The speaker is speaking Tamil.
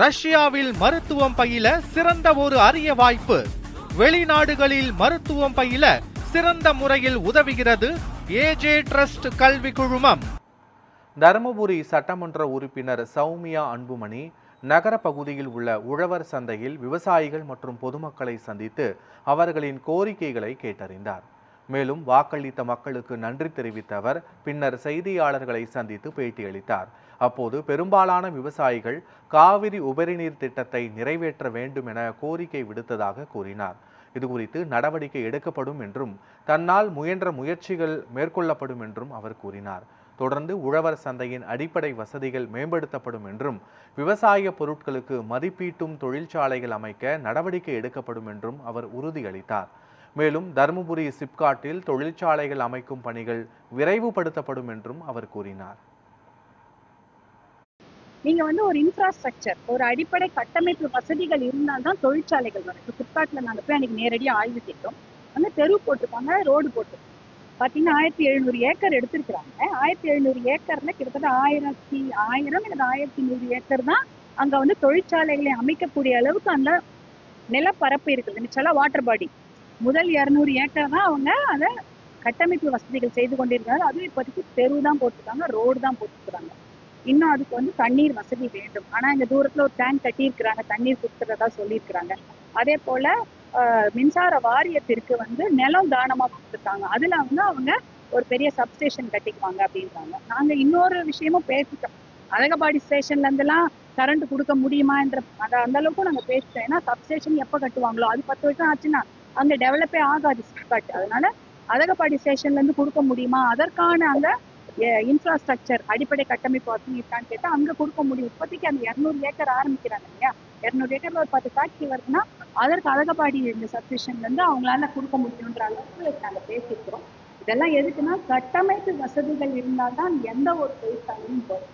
ரஷ்யாவில் மருத்துவம் பயில சிறந்த ஒரு அரிய வாய்ப்பு. வெளிநாடுகளில் மருத்துவம் பயில சிறந்த முறையில் உதவுகிறது ஏஜே ட்ரஸ்ட் கல்வி குழுமம். தருமபுரி சட்டமன்ற உறுப்பினர் சௌமியா அன்புமணி நகர பகுதியில் உள்ள உழவர் சந்தையில் விவசாயிகள் மற்றும் பொதுமக்களை சந்தித்து அவர்களின் கோரிக்கைகளை கேட்டறிந்தார். மேலும் வாக்களித்த மக்களுக்கு நன்றி தெரிவித்த அவர் பின்னர் செய்தியாளர்களை சந்தித்து பேட்டியளித்தார். அப்போது பெரும்பாலான விவசாயிகள் காவிரி உபரிநீர் திட்டத்தை நிறைவேற்ற வேண்டும் என கோரிக்கை விடுத்ததாக கூறினார். இதுகுறித்து நடவடிக்கை எடுக்கப்படும் என்றும் தன்னால் முயன்ற முயற்சிகள் மேற்கொள்ளப்படும் என்றும் அவர் கூறினார். தொடர்ந்து உழவர் சந்தையின் அடிப்படை வசதிகள் மேம்படுத்தப்படும் என்றும் விவசாய பொருட்களுக்கு மதிப்பீட்டும் தொழிற்சாலைகள் அமைக்க நடவடிக்கை எடுக்கப்படும் என்றும் அவர் உறுதியளித்தார். மேலும் தருமபுரி சிப்காட்டில் தொழிற்சாலைகள் அமைக்கும் பணிகள் விரைவுபடுத்தப்படும் என்றும் அவர் கூறினார். நீங்க ஒரு இன்ஃப்ராஸ்ட்ரக்சர், ஒரு அடிப்படை கட்டமைப்பு வசதிகள் இருந்தால்தான் தொழிற்சாலைகள் வரும். இப்போ சிப்காட்ல நாங்கள் போய் அன்னைக்கு நேரடியாக ஆய்வு செய்தோம். தெரு போட்டிருக்காங்க, ரோடு போட்டிருக்காங்க. பார்த்தீங்கன்னா 1700 ஏக்கர் எடுத்திருக்கிறாங்க. 1700 ஏக்கர்ல கிட்டத்தட்ட 1000 இல்ல 1100 ஏக்கர் தான் அங்க தொழிற்சாலைகளை அமைக்கக்கூடிய அளவுக்கு அந்த நிலப்பரப்பு இருக்குது. மிச்சம் வாட்டர் பாடி. முதல் 200 ஏக்கர் தான் அவங்க அதை கட்டமைப்பு வசதிகள் செய்து கொண்டிருக்காங்க. அதுவும் இப்போதைக்கு தெரு தான் போட்டிருக்காங்க, ரோடு தான் போட்டிருக்கிறாங்க. இன்னும் அதுக்கு தண்ணீர் வசதி வேண்டும். ஆனா இந்த தூரத்துல ஒரு டேங்க் கட்டியிருக்கிறாங்க, தண்ணீர் கொடுத்துறதா சொல்லியிருக்கிறாங்க. அதே போல மின்சார வாரியத்திற்கு நிலம் தானமா கொடுத்துருக்காங்க. அதுல அவங்க ஒரு பெரிய சப்ஸ்டேஷன் கட்டிக்குவாங்க அப்படின்றாங்க. நாங்க இன்னொரு விஷயமும் பேசிட்டோம். அழகபாடி ஸ்டேஷன்ல இருந்தெல்லாம் கரண்ட் கொடுக்க முடியுமா என்ற அந்த அளவுக்கும் நாங்க பேசிட்டோம். ஏன்னா சப்ஸ்டேஷன் எப்ப கட்டுவாங்களோ அது 10 வருஷம் ஆச்சுன்னா அங்க டெவலப்பே ஆகாது சிப்காட். அதனால அழகபாடி ஸ்டேஷன்ல இருந்து கொடுக்க முடியுமா, அதற்கான அங்க இன்ஃப்ராஸ்ட்ரக்சர் அடிப்படை கட்டமைப்பு வசதி இருக்கான்னு கேட்டா அங்க கொடுக்க முடியும். இப்போதைக்கு அந்த 200 ஏக்கர் ஆரம்பிக்கிறாங்க இல்லையா, 200 ஏக்கர்ல ஒரு 10 ஃபேக்டரி வருதுன்னா அதற்கு அழகபாடி இந்த சப்ஸ்டேஷன்ல இருந்து அவங்களால கொடுக்க முடியும்ன்ற அளவுக்கு நாங்க பேசியிருக்கிறோம். இதெல்லாம் எதுக்குன்னா கட்டமைப்பு வசதிகள் இருந்தால்தான் எந்த ஒரு தொழிற்சாலையும் போகும்.